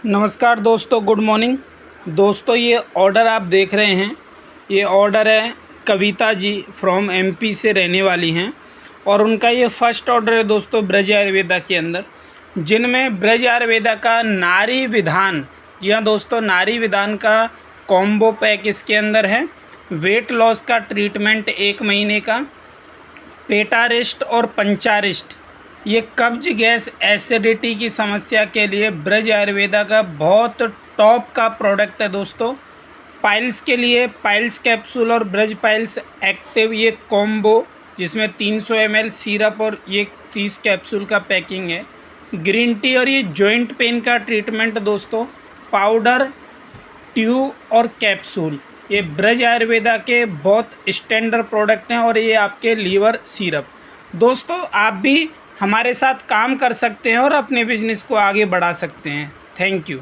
नमस्कार दोस्तों, good morning दोस्तों। ये ऑर्डर आप देख रहे हैं, ये ऑर्डर है कविता जी फ्रॉम एमपी से रहने वाली हैं और उनका ये फर्स्ट ऑर्डर है दोस्तों ब्रज आयुर्वेदा के अंदर, जिनमें ब्रज आयुर्वेदा का नारी विधान, यह दोस्तों नारी विधान का कॉम्बो पैक इसके अंदर है। वेट लॉस का ट्रीटमेंट 1 महीने का, पेटारिस्ट और पंचारिस्ट, ये कब्ज गैस एसिडिटी की समस्या के लिए ब्रज आयुर्वेदा का बहुत टॉप का प्रोडक्ट है दोस्तों। पाइल्स के लिए पाइल्स कैप्सूल और ब्रज पाइल्स एक्टिव, ये कॉम्बो जिसमें 300 ml सिरप और ये 30 कैप्सूल का पैकिंग है। ग्रीन टी और ये जॉइंट पेन का ट्रीटमेंट दोस्तों, पाउडर, ट्यूब और कैप्सूल, ये ब्रज आयुर्वेदा के बहुत स्टैंडर्ड प्रोडक्ट हैं। और ये आपके लीवर सिरप दोस्तों, आप भी हमारे साथ काम कर सकते हैं और अपने बिजनेस को आगे बढ़ा सकते हैं। Thank you.